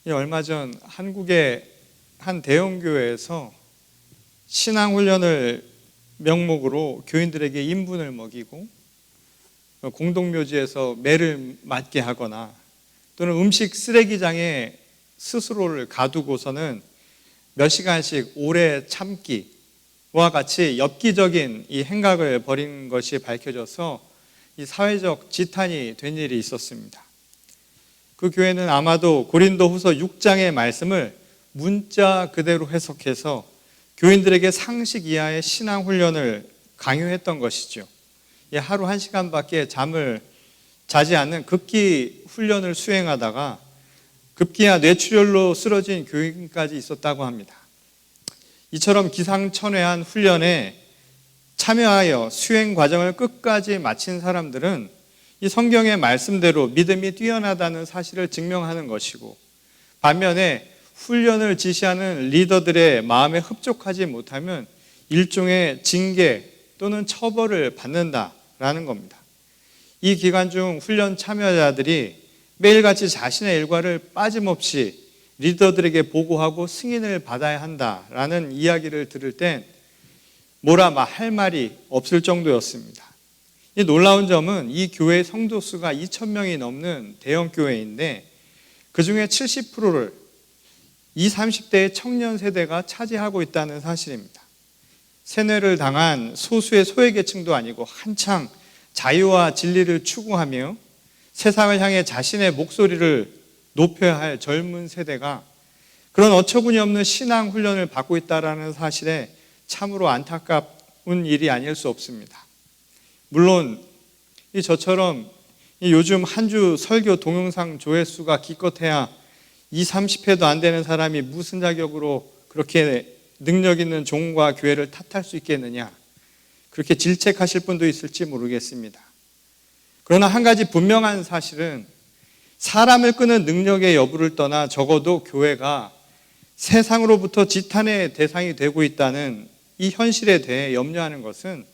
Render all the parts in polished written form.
얼마 전 한국의 한 대형교회에서 신앙훈련을 명목으로 교인들에게 인분을 먹이고 공동묘지에서 매를 맞게 하거나 또는 음식 쓰레기장에 스스로를 가두고서는 몇 시간씩 오래 참기와 같이 엽기적인 이 행각을 벌인 것이 밝혀져서 이 사회적 지탄이 된 일이 있었습니다. 그 교회는 아마도 고린도후서 6장의 말씀을 문자 그대로 해석해서 교인들에게 상식 이하의 신앙 훈련을 강요했던 것이죠. 하루 1시간밖에 잠을 자지 않는 급기 훈련을 수행하다가 급기야 뇌출혈로 쓰러진 교인까지 있었다고 합니다. 이처럼 기상천외한 훈련에 참여하여 수행 과정을 끝까지 마친 사람들은 이 성경의 말씀대로 믿음이 뛰어나다는 사실을 증명하는 것이고, 반면에 훈련을 지시하는 리더들의 마음에 흡족하지 못하면 일종의 징계 또는 처벌을 받는다라는 겁니다. 이 기간 중 훈련 참여자들이 매일같이 자신의 일과를 빠짐없이 리더들에게 보고하고 승인을 받아야 한다라는 이야기를 들을 땐 뭐라 할 말이 없을 정도였습니다. 이 놀라운 점은 이 교회 성도 수가 2,000명이 넘는 대형 교회인데 그 중에 70%를 20, 30대의 청년 세대가 차지하고 있다는 사실입니다. 세뇌를 당한 소수의 소외계층도 아니고 한창 자유와 진리를 추구하며 세상을 향해 자신의 목소리를 높여야 할 젊은 세대가 그런 어처구니 없는 신앙 훈련을 받고 있다는 사실에 참으로 안타까운 일이 아닐 수 없습니다. 물론 저처럼 요즘 한 주 설교 동영상 조회수가 기껏해야 20, 30회도 안 되는 사람이 무슨 자격으로 그렇게 능력 있는 종과 교회를 탓할 수 있겠느냐, 그렇게 질책하실 분도 있을지 모르겠습니다. 그러나 한 가지 분명한 사실은 사람을 끄는 능력의 여부를 떠나 적어도 교회가 세상으로부터 지탄의 대상이 되고 있다는 이 현실에 대해 염려하는 것은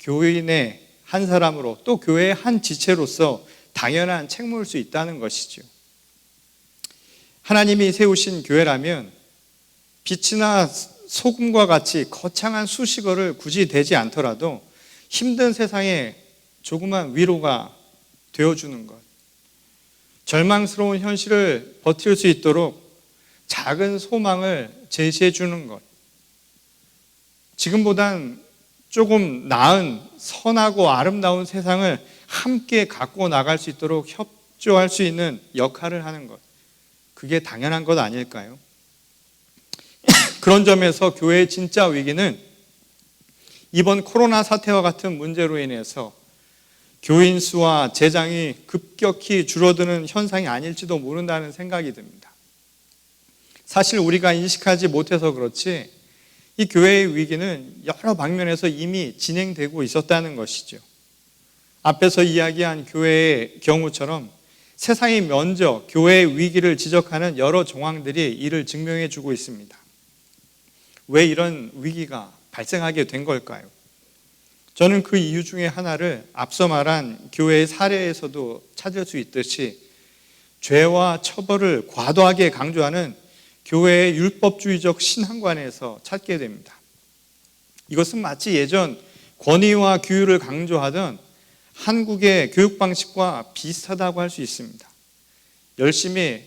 교인의 한 사람으로 또 교회의 한 지체로서 당연한 책무일 수 있다는 것이죠. 하나님이 세우신 교회라면 빛이나 소금과 같이 거창한 수식어를 굳이 대지 않더라도 힘든 세상에 조그만 위로가 되어주는 것, 절망스러운 현실을 버틸 수 있도록 작은 소망을 제시해 주는 것, 지금보단 조금 나은 선하고 아름다운 세상을 함께 갖고 나갈 수 있도록 협조할 수 있는 역할을 하는 것, 그게 당연한 것 아닐까요? 그런 점에서 교회의 진짜 위기는 이번 코로나 사태와 같은 문제로 인해서 교인 수와 재장이 급격히 줄어드는 현상이 아닐지도 모른다는 생각이 듭니다. 사실 우리가 인식하지 못해서 그렇지 이 교회의 위기는 여러 방면에서 이미 진행되고 있었다는 것이죠. 앞에서 이야기한 교회의 경우처럼 세상이 먼저 교회의 위기를 지적하는 여러 정황들이 이를 증명해 주고 있습니다. 왜 이런 위기가 발생하게 된 걸까요? 저는 그 이유 중에 하나를 앞서 말한 교회의 사례에서도 찾을 수 있듯이 죄와 처벌을 과도하게 강조하는 교회의 율법주의적 신앙관에서 찾게 됩니다. 이것은 마치 예전 권위와 규율을 강조하던 한국의 교육 방식과 비슷하다고 할 수 있습니다. 열심히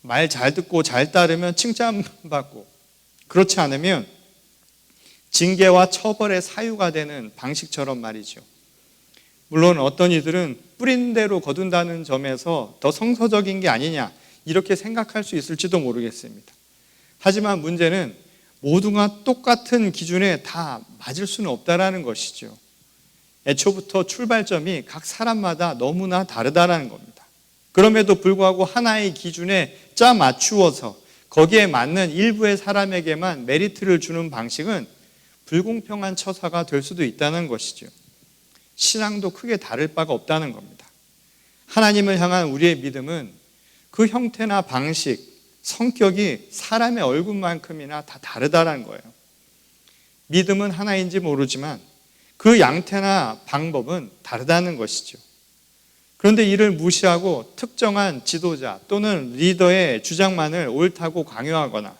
말 잘 듣고 잘 따르면 칭찬받고, 그렇지 않으면 징계와 처벌의 사유가 되는 방식처럼 말이죠. 물론 어떤 이들은 뿌린 대로 거둔다는 점에서 더 성서적인 게 아니냐, 이렇게 생각할 수 있을지도 모르겠습니다. 하지만 문제는 모두가 똑같은 기준에 다 맞을 수는 없다라는 것이죠. 애초부터 출발점이 각 사람마다 너무나 다르다라는 겁니다. 그럼에도 불구하고 하나의 기준에 짜 맞추어서 거기에 맞는 일부의 사람에게만 메리트를 주는 방식은 불공평한 처사가 될 수도 있다는 것이죠. 신앙도 크게 다를 바가 없다는 겁니다. 하나님을 향한 우리의 믿음은 그 형태나 방식, 성격이 사람의 얼굴만큼이나 다 다르다는 거예요. 믿음은 하나인지 모르지만 그 양태나 방법은 다르다는 것이죠. 그런데 이를 무시하고 특정한 지도자 또는 리더의 주장만을 옳다고 강요하거나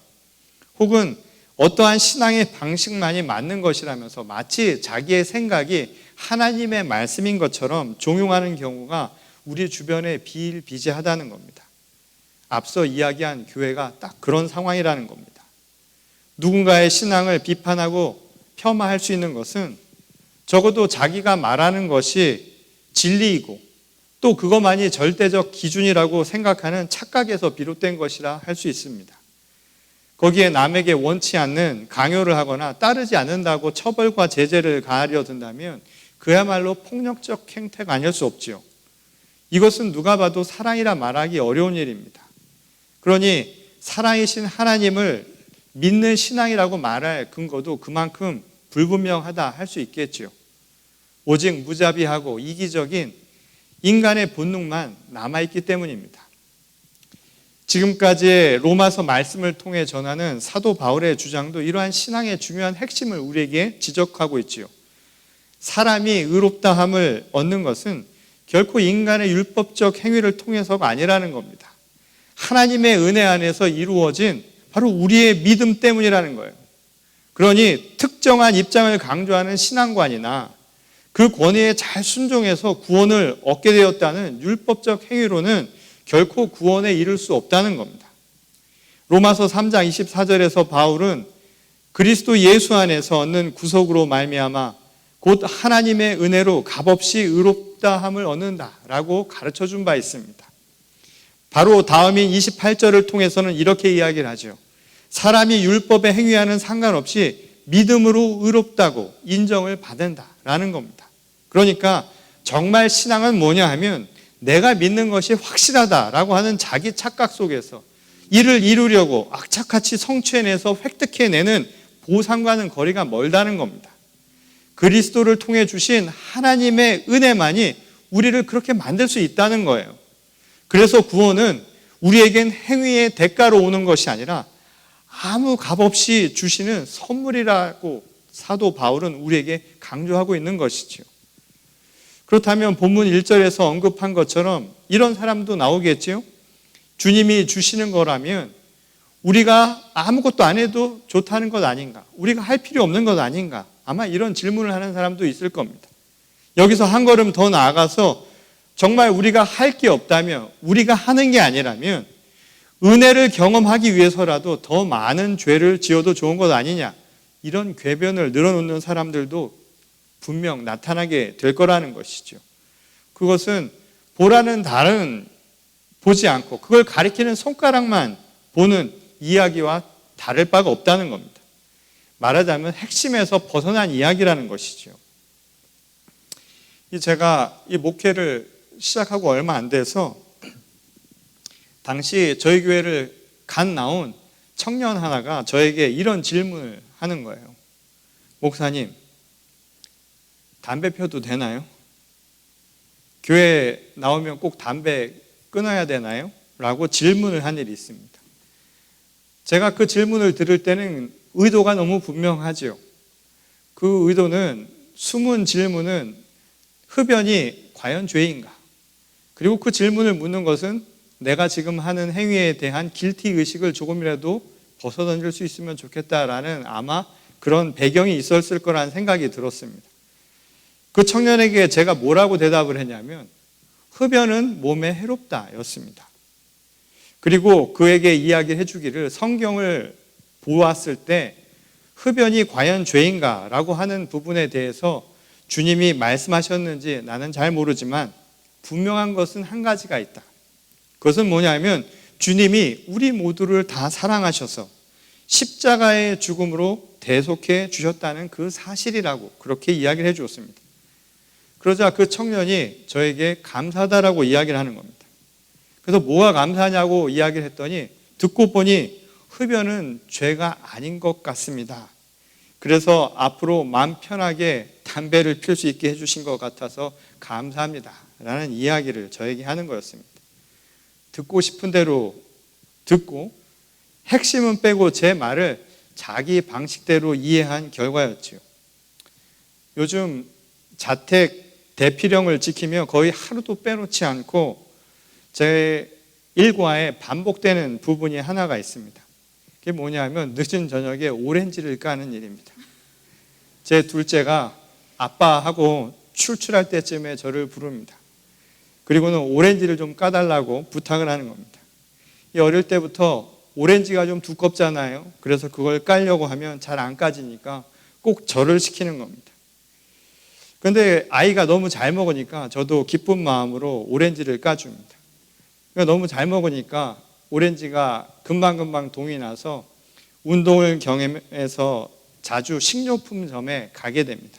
혹은 어떠한 신앙의 방식만이 맞는 것이라면서 마치 자기의 생각이 하나님의 말씀인 것처럼 종용하는 경우가 우리 주변에 비일비재하다는 겁니다. 앞서 이야기한 교회가 딱 그런 상황이라는 겁니다. 누군가의 신앙을 비판하고 폄하할 수 있는 것은 적어도 자기가 말하는 것이 진리이고 또 그것만이 절대적 기준이라고 생각하는 착각에서 비롯된 것이라 할 수 있습니다. 거기에 남에게 원치 않는 강요를 하거나 따르지 않는다고 처벌과 제재를 가하려 든다면 그야말로 폭력적 행태가 아닐 수 없지요. 이것은 누가 봐도 사랑이라 말하기 어려운 일입니다. 그러니 사랑이신 하나님을 믿는 신앙이라고 말할 근거도 그만큼 불분명하다 할 수 있겠지요. 오직 무자비하고 이기적인 인간의 본능만 남아있기 때문입니다. 지금까지의 로마서 말씀을 통해 전하는 사도 바울의 주장도 이러한 신앙의 중요한 핵심을 우리에게 지적하고 있지요. 사람이 의롭다함을 얻는 것은 결코 인간의 율법적 행위를 통해서가 아니라는 겁니다. 하나님의 은혜 안에서 이루어진 바로 우리의 믿음 때문이라는 거예요. 그러니 특정한 입장을 강조하는 신앙관이나 그 권위에 잘 순종해서 구원을 얻게 되었다는 율법적 행위로는 결코 구원에 이를 수 없다는 겁니다. 로마서 3장 24절에서 바울은 그리스도 예수 안에서 얻는 구속으로 말미암아 곧 하나님의 은혜로 값없이 의롭다함을 얻는다라고 가르쳐준 바 있습니다. 바로 다음인 28절을 통해서는 이렇게 이야기를 하죠. 사람이 율법의 행위와는 상관없이 믿음으로 의롭다고 인정을 받는다라는 겁니다. 그러니까 정말 신앙은 뭐냐 하면 내가 믿는 것이 확실하다라고 하는 자기 착각 속에서 이를 이루려고 악착같이 성취해내서 획득해내는 보상과는 거리가 멀다는 겁니다. 그리스도를 통해 주신 하나님의 은혜만이 우리를 그렇게 만들 수 있다는 거예요. 그래서 구원은 우리에겐 행위의 대가로 오는 것이 아니라 아무 값없이 주시는 선물이라고 사도 바울은 우리에게 강조하고 있는 것이죠. 그렇다면 본문 1절에서 언급한 것처럼 이런 사람도 나오겠지요. 주님이 주시는 거라면 우리가 아무것도 안 해도 좋다는 것 아닌가? 우리가 할 필요 없는 것 아닌가? 아마 이런 질문을 하는 사람도 있을 겁니다. 여기서 한 걸음 더 나아가서 정말 우리가 할 게 없다면, 우리가 하는 게 아니라면 은혜를 경험하기 위해서라도 더 많은 죄를 지어도 좋은 것 아니냐? 이런 궤변을 늘어놓는 사람들도 분명 나타나게 될 거라는 것이죠. 그것은 보라는 달은 보지 않고 그걸 가리키는 손가락만 보는 이야기와 다를 바가 없다는 겁니다. 말하자면 핵심에서 벗어난 이야기라는 것이죠. 제가 이 목회를 시작하고 얼마 안 돼서 당시 저희 교회를 간 나온 청년 하나가 저에게 이런 질문을 하는 거예요. 목사님, 담배 펴도 되나요? 교회 나오면 꼭 담배 끊어야 되나요? 라고 질문을 한 일이 있습니다. 제가 그 질문을 들을 때는 의도가 너무 분명하죠. 그 의도는 숨은 질문은 흡연이 과연 죄인가? 그리고 그 질문을 묻는 것은 내가 지금 하는 행위에 대한 길티 의식을 조금이라도 벗어던질 수 있으면 좋겠다라는 아마 그런 배경이 있었을 거라는 생각이 들었습니다. 그 청년에게 제가 뭐라고 대답을 했냐면 흡연은 몸에 해롭다 였습니다. 그리고 그에게 이야기를 해주기를 성경을 보았을 때 흡연이 과연 죄인가 라고 하는 부분에 대해서 주님이 말씀하셨는지 나는 잘 모르지만 분명한 것은 한 가지가 있다. 그것은 뭐냐면 주님이 우리 모두를 다 사랑하셔서 십자가의 죽음으로 대속해 주셨다는 그 사실이라고 그렇게 이야기를 해 주었습니다. 그러자 그 청년이 저에게 감사하다라고 이야기를 하는 겁니다. 그래서 뭐가 감사하냐고 이야기를 했더니 듣고 보니 흡연은 죄가 아닌 것 같습니다. 그래서 앞으로 마음 편하게 담배를 필 수 있게 해주신 것 같아서 감사합니다 라는 이야기를 저에게 하는 거였습니다. 듣고 싶은 대로 듣고 핵심은 빼고 제 말을 자기 방식대로 이해한 결과였지요. 요즘 자택 대피령을 지키며 거의 하루도 빼놓지 않고 제 일과에 반복되는 부분이 하나가 있습니다. 그게 뭐냐면 늦은 저녁에 오렌지를 까는 일입니다. 제 둘째가 아빠하고 출출할 때쯤에 저를 부릅니다. 그리고는 오렌지를 좀 까달라고 부탁을 하는 겁니다. 이 어릴 때부터 오렌지가 좀 두껍잖아요. 그래서 그걸 까려고 하면 잘 안 까지니까 꼭 저를 시키는 겁니다. 그런데 아이가 너무 잘 먹으니까 저도 기쁜 마음으로 오렌지를 까줍니다. 너무 잘 먹으니까 오렌지가 금방금방 동이 나서 운동을 경험해서 자주 식료품점에 가게 됩니다.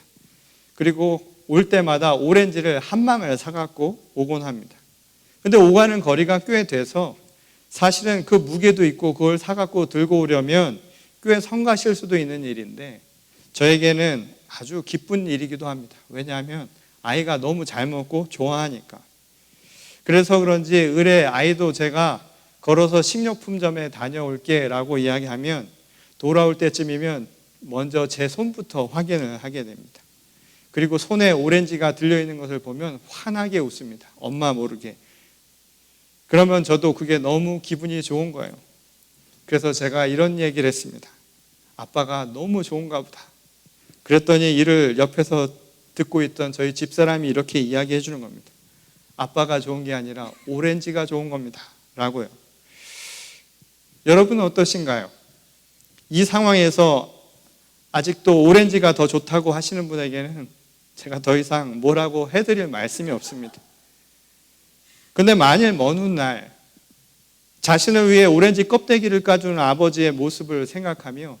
그리고 올 때마다 오렌지를 한 망을 사갖고 오곤 합니다. 근데 오가는 거리가 꽤 돼서 사실은 그 무게도 있고 그걸 사갖고 들고 오려면 꽤 성가실 수도 있는 일인데 저에게는 아주 기쁜 일이기도 합니다. 왜냐하면 아이가 너무 잘 먹고 좋아하니까. 그래서 그런지 을에 아이도 제가 걸어서 식료품점에 다녀올게 라고 이야기하면 돌아올 때쯤이면 먼저 제 손부터 확인을 하게 됩니다. 그리고 손에 오렌지가 들려있는 것을 보면 환하게 웃습니다. 엄마 모르게. 그러면 저도 그게 너무 기분이 좋은 거예요. 그래서 제가 이런 얘기를 했습니다. 아빠가 너무 좋은가 보다. 그랬더니 이를 옆에서 듣고 있던 저희 집사람이 이렇게 이야기해 주는 겁니다. 아빠가 좋은 게 아니라 오렌지가 좋은 겁니다. 라고요. 여러분은 어떠신가요? 이 상황에서 아직도 오렌지가 더 좋다고 하시는 분에게는 제가 더 이상 뭐라고 해드릴 말씀이 없습니다. 근데 만일 먼 훗날 자신을 위해 오렌지 껍데기를 까주는 아버지의 모습을 생각하며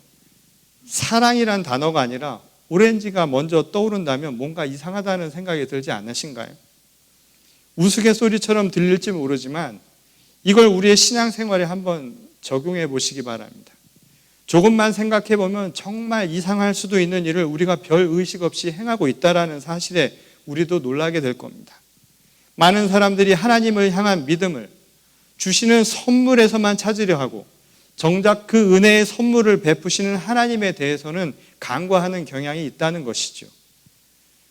사랑이란 단어가 아니라 오렌지가 먼저 떠오른다면 뭔가 이상하다는 생각이 들지 않으신가요? 우스갯소리처럼 들릴지 모르지만 이걸 우리의 신앙생활에 한번 적용해 보시기 바랍니다. 조금만 생각해 보면 정말 이상할 수도 있는 일을 우리가 별 의식 없이 행하고 있다는 사실에 우리도 놀라게 될 겁니다. 많은 사람들이 하나님을 향한 믿음을 주시는 선물에서만 찾으려 하고 정작 그 은혜의 선물을 베푸시는 하나님에 대해서는 간과하는 경향이 있다는 것이죠.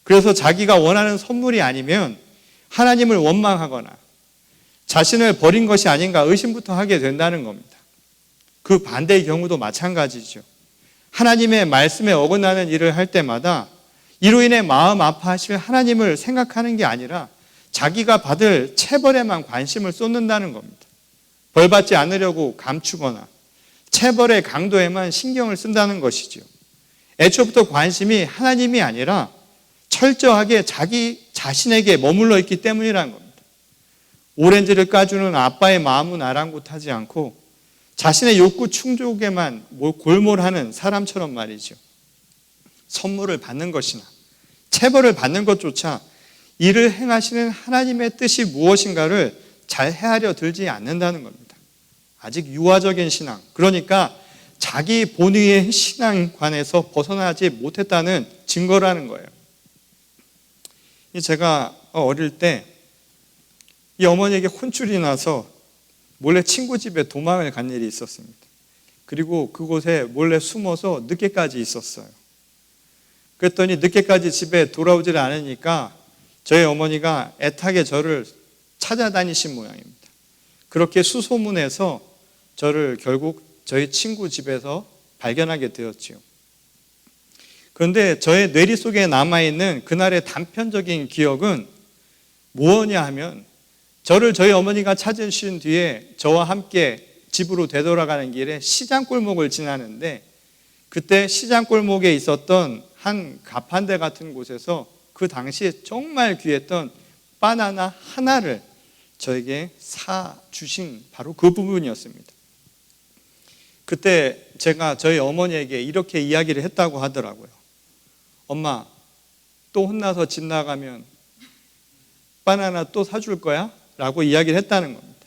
그래서 자기가 원하는 선물이 아니면 하나님을 원망하거나 자신을 버린 것이 아닌가 의심부터 하게 된다는 겁니다. 그 반대의 경우도 마찬가지죠. 하나님의 말씀에 어긋나는 일을 할 때마다 이로 인해 마음 아파하실 하나님을 생각하는 게 아니라 자기가 받을 체벌에만 관심을 쏟는다는 겁니다. 벌받지 않으려고 감추거나 체벌의 강도에만 신경을 쓴다는 것이죠. 애초부터 관심이 하나님이 아니라 철저하게 자기 자신에게 머물러 있기 때문이라는 겁니다. 오렌지를 까주는 아빠의 마음은 아랑곳하지 않고 자신의 욕구 충족에만 골몰하는 사람처럼 말이죠. 선물을 받는 것이나 체벌을 받는 것조차 이를 행하시는 하나님의 뜻이 무엇인가를 잘 헤아려 들지 않는다는 겁니다. 아직 유아적인 신앙, 그러니까 자기 본의의 신앙관에서 벗어나지 못했다는 증거라는 거예요. 제가 어릴 때 이 어머니에게 혼쭐이 나서 몰래 친구 집에 도망을 간 일이 있었습니다. 그리고 그곳에 몰래 숨어서 늦게까지 있었어요. 그랬더니 늦게까지 집에 돌아오질 않으니까 저희 어머니가 애타게 저를 찾아다니신 모양입니다. 그렇게 수소문해서 저를 결국 저희 친구 집에서 발견하게 되었지요. 그런데 저의 뇌리 속에 남아있는 그날의 단편적인 기억은 무엇이냐 하면 저를 저희 어머니가 찾으신 뒤에 저와 함께 집으로 되돌아가는 길에 시장골목을 지나는데 그때 시장골목에 있었던 한 가판대 같은 곳에서 그 당시에 정말 귀했던 바나나 하나를 저에게 사주신 바로 그 부분이었습니다. 그때 제가 저희 어머니에게 이렇게 이야기를 했다고 하더라고요. 엄마, 또 혼나서 집 나가면 바나나 또 사줄 거야? 라고 이야기를 했다는 겁니다.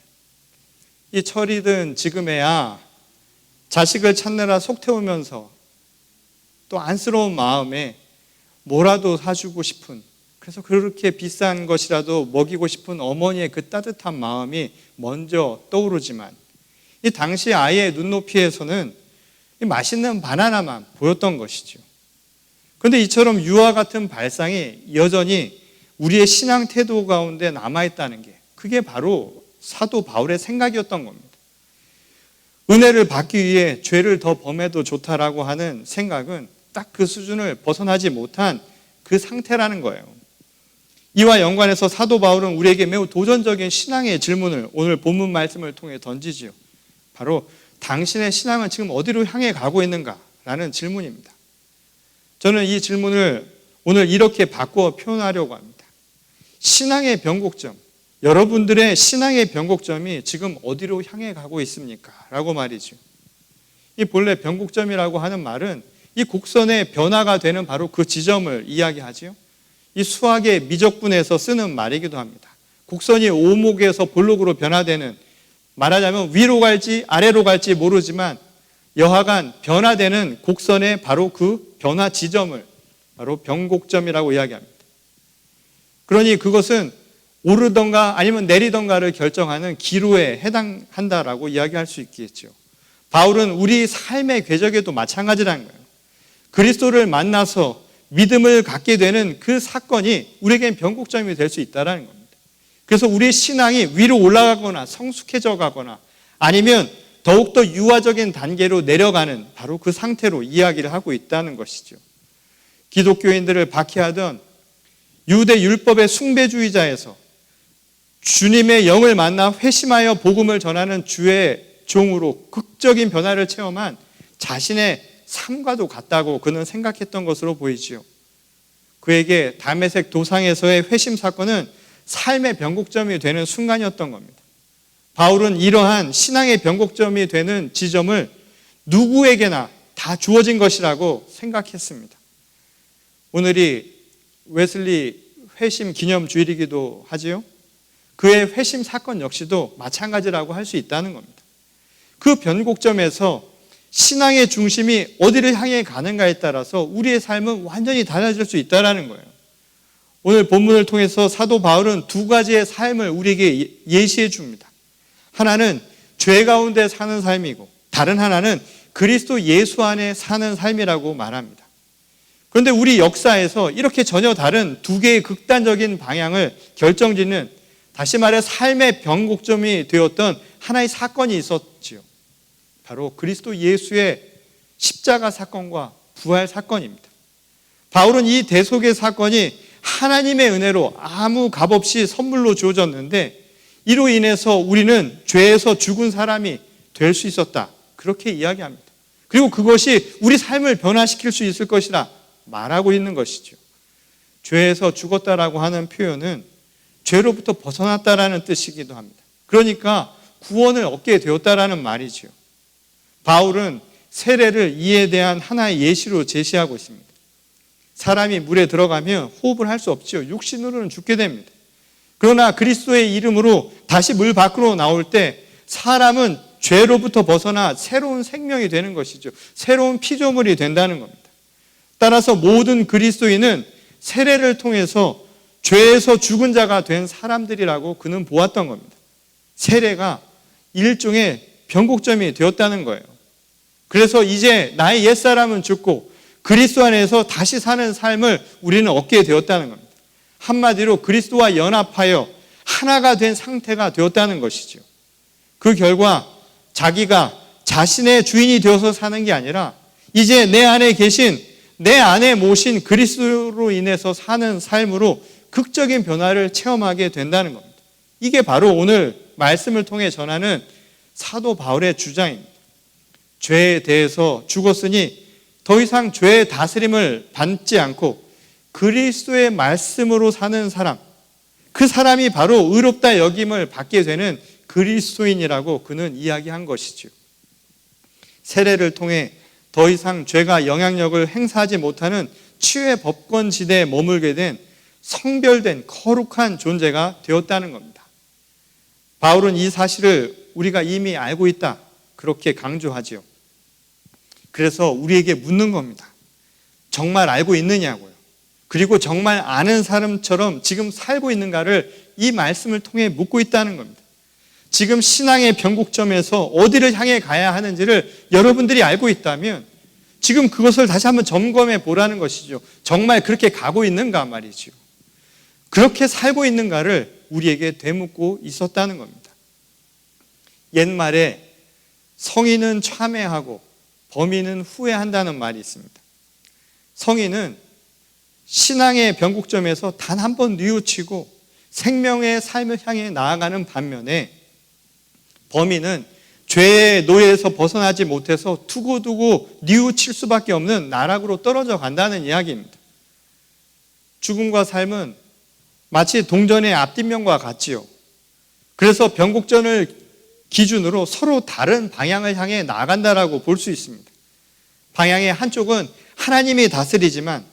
이 철이 든 지금에야 자식을 찾느라 속 태우면서 또 안쓰러운 마음에 뭐라도 사주고 싶은, 그래서 그렇게 비싼 것이라도 먹이고 싶은 어머니의 그 따뜻한 마음이 먼저 떠오르지만 이 당시 아이의 눈높이에서는 이 맛있는 바나나만 보였던 것이죠. 그런데 이처럼 유아 같은 발상이 여전히 우리의 신앙 태도 가운데 남아있다는 게, 그게 바로 사도 바울의 생각이었던 겁니다. 은혜를 받기 위해 죄를 더 범해도 좋다라고 하는 생각은 딱 그 수준을 벗어나지 못한 그 상태라는 거예요. 이와 연관해서 사도 바울은 우리에게 매우 도전적인 신앙의 질문을 오늘 본문 말씀을 통해 던지지요. 바로 당신의 신앙은 지금 어디로 향해 가고 있는가라는 질문입니다. 저는 이 질문을 오늘 이렇게 바꾸어 표현하려고 합니다. 신앙의 변곡점, 여러분들의 신앙의 변곡점이 지금 어디로 향해 가고 있습니까? 라고 말이죠. 이 본래 변곡점이라고 하는 말은 이 곡선의 변화가 되는 바로 그 지점을 이야기하지요. 이 수학의 미적분에서 쓰는 말이기도 합니다. 곡선이 오목에서 볼록으로 변화되는, 말하자면 위로 갈지 아래로 갈지 모르지만 여하간 변화되는 곡선의 바로 그 변화 지점을 바로 변곡점이라고 이야기합니다. 그러니 그것은 오르던가 아니면 내리던가를 결정하는 기로에 해당한다라고 이야기할 수 있겠죠. 바울은 우리 삶의 궤적에도 마찬가지라는 거예요. 그리스도를 만나서 믿음을 갖게 되는 그 사건이 우리에겐 변곡점이 될 수 있다는 겁니다. 그래서 우리의 신앙이 위로 올라가거나 성숙해져 가거나 아니면 더욱더 유화적인 단계로 내려가는 바로 그 상태로 이야기를 하고 있다는 것이죠. 기독교인들을 박해하던 유대 율법의 숭배주의자에서 주님의 영을 만나 회심하여 복음을 전하는 주의 종으로 극적인 변화를 체험한 자신의 삶과도 같다고 그는 생각했던 것으로 보이지요. 그에게 다메섹 도상에서의 회심 사건은 삶의 변곡점이 되는 순간이었던 겁니다. 바울은 이러한 신앙의 변곡점이 되는 지점을 누구에게나 다 주어진 것이라고 생각했습니다. 오늘이 웨슬리 회심 기념 주일이기도 하지요. 그의 회심 사건 역시도 마찬가지라고 할 수 있다는 겁니다. 그 변곡점에서 신앙의 중심이 어디를 향해 가는가에 따라서 우리의 삶은 완전히 달라질 수 있다는 거예요. 오늘 본문을 통해서 사도 바울은 두 가지의 삶을 우리에게 예시해 줍니다. 하나는 죄 가운데 사는 삶이고 다른 하나는 그리스도 예수 안에 사는 삶이라고 말합니다. 그런데 우리 역사에서 이렇게 전혀 다른 두 개의 극단적인 방향을 결정짓는, 다시 말해 삶의 변곡점이 되었던 하나의 사건이 있었지요. 바로 그리스도 예수의 십자가 사건과 부활 사건입니다. 바울은 이 대속의 사건이 하나님의 은혜로 아무 값없이 선물로 주어졌는데 이로 인해서 우리는 죄에서 죽은 사람이 될 수 있었다, 그렇게 이야기합니다. 그리고 그것이 우리 삶을 변화시킬 수 있을 것이라 말하고 있는 것이죠. 죄에서 죽었다라고 하는 표현은 죄로부터 벗어났다라는 뜻이기도 합니다. 그러니까 구원을 얻게 되었다라는 말이죠. 바울은 세례를 이에 대한 하나의 예시로 제시하고 있습니다. 사람이 물에 들어가면 호흡을 할 수 없죠. 육신으로는 죽게 됩니다. 그러나 그리스도의 이름으로 다시 물 밖으로 나올 때 사람은 죄로부터 벗어나 새로운 생명이 되는 것이죠. 새로운 피조물이 된다는 겁니다. 따라서 모든 그리스도인은 세례를 통해서 죄에서 죽은 자가 된 사람들이라고 그는 보았던 겁니다. 세례가 일종의 변곡점이 되었다는 거예요. 그래서 이제 나의 옛사람은 죽고 그리스도 안에서 다시 사는 삶을 우리는 얻게 되었다는 겁니다. 한마디로 그리스도와 연합하여 하나가 된 상태가 되었다는 것이죠. 그 결과 자기가 자신의 주인이 되어서 사는 게 아니라 이제 내 안에 계신, 내 안에 모신 그리스도로 인해서 사는 삶으로 극적인 변화를 체험하게 된다는 겁니다. 이게 바로 오늘 말씀을 통해 전하는 사도 바울의 주장입니다. 죄에 대해서 죽었으니 더 이상 죄의 다스림을 받지 않고 그리스도의 말씀으로 사는 사람, 그 사람이 바로 의롭다 여김을 받게 되는 그리스도인이라고 그는 이야기한 것이죠. 세례를 통해 더 이상 죄가 영향력을 행사하지 못하는 치유의 법권지대에 머물게 된 성별된 거룩한 존재가 되었다는 겁니다. 바울은 이 사실을 우리가 이미 알고 있다, 그렇게 강조하지요. 그래서 우리에게 묻는 겁니다. 정말 알고 있느냐고요. 그리고 정말 아는 사람처럼 지금 살고 있는가를 이 말씀을 통해 묻고 있다는 겁니다. 지금 신앙의 변곡점에서 어디를 향해 가야 하는지를 여러분들이 알고 있다면 지금 그것을 다시 한번 점검해 보라는 것이죠. 정말 그렇게 가고 있는가 말이죠. 그렇게 살고 있는가를 우리에게 되묻고 있었다는 겁니다. 옛말에 성인은 참회하고 범인은 후회한다는 말이 있습니다. 성인은 신앙의 변곡점에서 단 한 번 뉘우치고 생명의 삶을 향해 나아가는 반면에 범인은 죄의 노예에서 벗어나지 못해서 두고두고 뉘우칠 수밖에 없는 나락으로 떨어져 간다는 이야기입니다. 죽음과 삶은 마치 동전의 앞뒷면과 같지요. 그래서 변곡점을 기준으로 서로 다른 방향을 향해 나아간다라고 볼 수 있습니다. 방향의 한쪽은 하나님이 다스리지만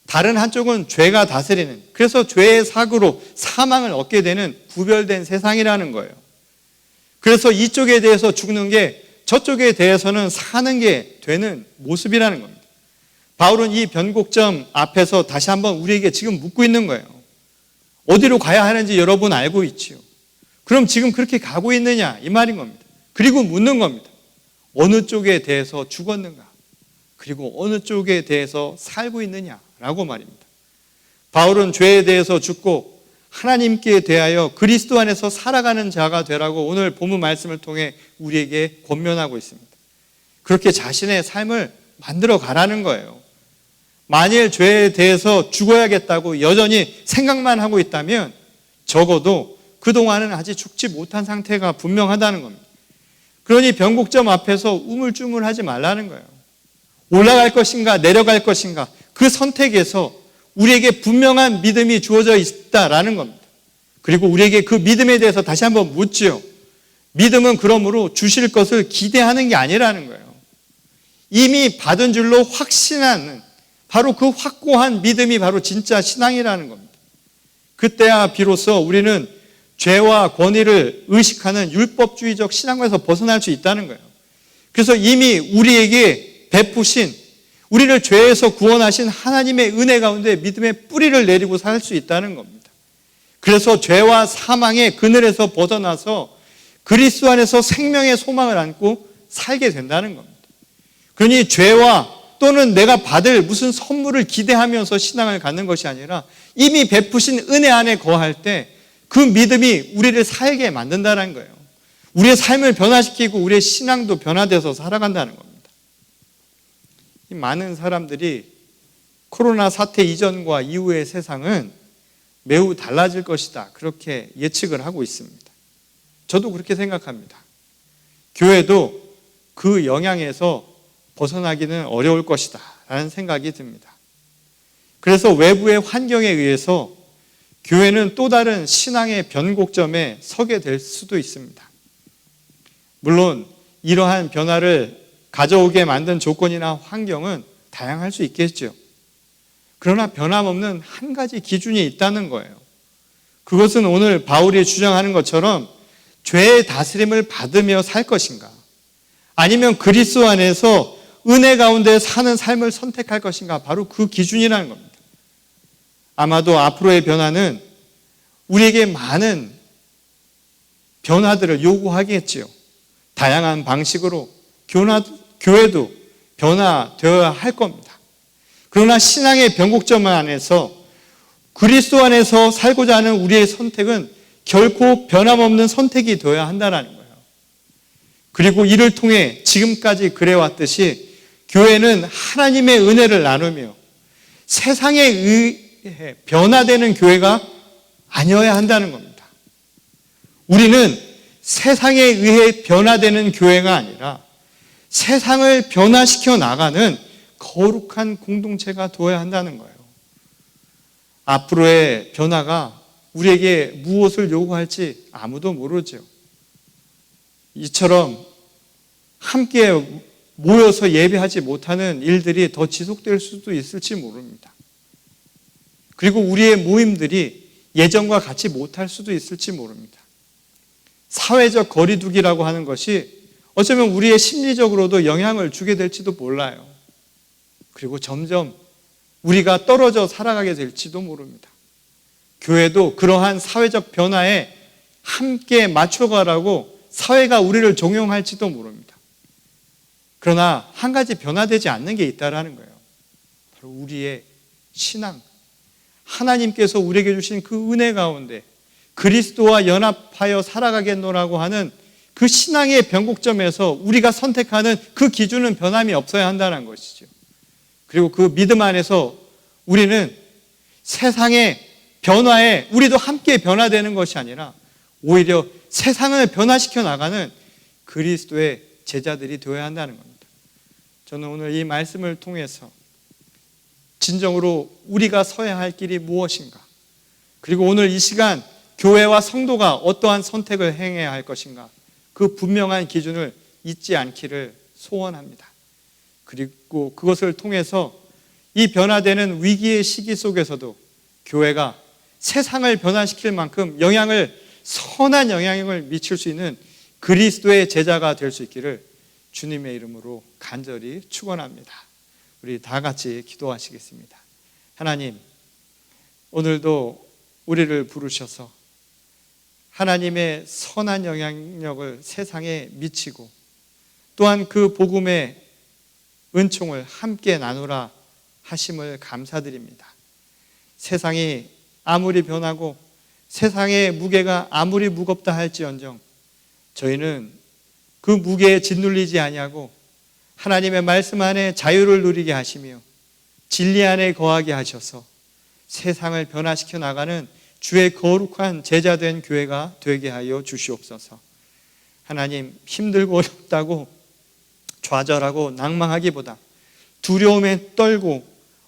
다른 한쪽은 죄가 다스리는, 그래서 죄의 사고로 사망을 얻게 되는 구별된 세상이라는 거예요. 그래서 이쪽에 대해서 죽는 게 저쪽에 대해서는 사는 게 되는 모습이라는 겁니다. 바울은 이 변곡점 앞에서 다시 한번 우리에게 지금 묻고 있는 거예요. 어디로 가야 하는지 여러분 알고 있지요. 그럼 지금 그렇게 가고 있느냐, 이 말인 겁니다. 그리고 묻는 겁니다. 어느 쪽에 대해서 죽었는가, 그리고 어느 쪽에 대해서 살고 있느냐라고 말입니다. 바울은 죄에 대해서 죽고 하나님께 대하여 그리스도 안에서 살아가는 자가 되라고 오늘 본문 말씀을 통해 우리에게 권면하고 있습니다. 그렇게 자신의 삶을 만들어 가라는 거예요. 만일 죄에 대해서 죽어야겠다고 여전히 생각만 하고 있다면 적어도 그동안은 아직 죽지 못한 상태가 분명하다는 겁니다. 그러니 변곡점 앞에서 우물쭈물하지 말라는 거예요. 올라갈 것인가 내려갈 것인가, 그 선택에서 우리에게 분명한 믿음이 주어져 있다라는 겁니다. 그리고 우리에게 그 믿음에 대해서 다시 한번 묻지요. 믿음은 그러므로 주실 것을 기대하는 게 아니라는 거예요. 이미 받은 줄로 확신하는, 바로 그 확고한 믿음이 바로 진짜 신앙이라는 겁니다. 그때야 비로소 우리는 죄와 권위를 의식하는 율법주의적 신앙에서 벗어날 수 있다는 거예요. 그래서 이미 우리에게 베푸신, 우리를 죄에서 구원하신 하나님의 은혜 가운데 믿음의 뿌리를 내리고 살 수 있다는 겁니다. 그래서 죄와 사망의 그늘에서 벗어나서 그리스도 안에서 생명의 소망을 안고 살게 된다는 겁니다. 그러니 죄와 또는 내가 받을 무슨 선물을 기대하면서 신앙을 갖는 것이 아니라 이미 베푸신 은혜 안에 거할 때 그 믿음이 우리를 살게 만든다는 거예요. 우리의 삶을 변화시키고 우리의 신앙도 변화돼서 살아간다는 겁니다. 이 많은 사람들이 코로나 사태 이전과 이후의 세상은 매우 달라질 것이다, 그렇게 예측을 하고 있습니다. 저도 그렇게 생각합니다. 교회도 그 영향에서 벗어나기는 어려울 것이다 라는 생각이 듭니다. 그래서 외부의 환경에 의해서 교회는 또 다른 신앙의 변곡점에 서게 될 수도 있습니다. 물론 이러한 변화를 가져오게 만든 조건이나 환경은 다양할 수 있겠죠. 그러나 변함없는 한 가지 기준이 있다는 거예요. 그것은 오늘 바울이 주장하는 것처럼 죄의 다스림을 받으며 살 것인가, 아니면 그리스도 안에서 은혜 가운데 사는 삶을 선택할 것인가, 바로 그 기준이라는 겁니다. 아마도 앞으로의 변화는 우리에게 많은 변화들을 요구하겠지요. 다양한 방식으로 교회도 변화되어야 할 겁니다. 그러나 신앙의 변곡점 안에서 그리스도 안에서 살고자 하는 우리의 선택은 결코 변함없는 선택이 되어야 한다는 거예요. 그리고 이를 통해 지금까지 그래왔듯이 교회는 하나님의 은혜를 나누며 세상에 의해 변화되는 교회가 아니어야 한다는 겁니다. 우리는 세상에 의해 변화되는 교회가 아니라 세상을 변화시켜 나가는 거룩한 공동체가 되어야 한다는 거예요. 앞으로의 변화가 우리에게 무엇을 요구할지 아무도 모르죠. 이처럼 함께 모여서 예배하지 못하는 일들이 더 지속될 수도 있을지 모릅니다. 그리고 우리의 모임들이 예전과 같이 못할 수도 있을지 모릅니다. 사회적 거리두기라고 하는 것이 어쩌면 우리의 심리적으로도 영향을 주게 될지도 몰라요. 그리고 점점 우리가 떨어져 살아가게 될지도 모릅니다. 교회도 그러한 사회적 변화에 함께 맞춰가라고 사회가 우리를 종용할지도 모릅니다. 그러나 한 가지 변화되지 않는 게 있다라는 거예요. 바로 우리의 신앙, 하나님께서 우리에게 주신 그 은혜 가운데 그리스도와 연합하여 살아가겠노라고 하는 그 신앙의 변곡점에서 우리가 선택하는 그 기준은 변함이 없어야 한다는 것이죠. 그리고 그 믿음 안에서 우리는 세상의 변화에 우리도 함께 변화되는 것이 아니라 오히려 세상을 변화시켜 나가는 그리스도의 제자들이 되어야 한다는 겁니다. 저는 오늘 이 말씀을 통해서 진정으로 우리가 서야 할 길이 무엇인가, 그리고 오늘 이 시간 교회와 성도가 어떠한 선택을 행해야 할 것인가, 그 분명한 기준을 잊지 않기를 소원합니다. 그리고 그것을 통해서 이 변화되는 위기의 시기 속에서도 교회가 세상을 변화시킬 만큼 선한 영향을 미칠 수 있는 그리스도의 제자가 될 수 있기를 주님의 이름으로 간절히 축원합니다. 우리 다 같이 기도하시겠습니다. 하나님, 오늘도 우리를 부르셔서 하나님의 선한 영향력을 세상에 미치고 또한 그 복음의 은총을 함께 나누라 하심을 감사드립니다. 세상이 아무리 변하고 세상의 무게가 아무리 무겁다 할지언정 저희는 그 무게에 짓눌리지 아니하고 하나님의 말씀 안에 자유를 누리게 하시며 진리 안에 거하게 하셔서 세상을 변화시켜 나가는 주의 거룩한 제자된 교회가 되게 하여 주시옵소서. 하나님, 힘들고 어렵다고 좌절하고 낭망하기보다, 두려움에 떨고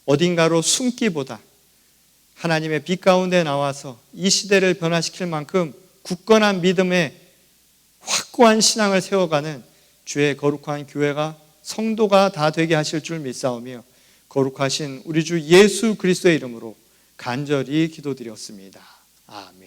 어딘가로 숨기보다 하나님의 빛 가운데 나와서 이 시대를 변화시킬 만큼 굳건한 믿음에 확고한 신앙을 세워가는 주의 거룩한 교회가, 성도가 다 되게 하실 줄 믿사오며 거룩하신 우리 주 예수 그리스도의 이름으로 간절히 기도드렸습니다. 아멘.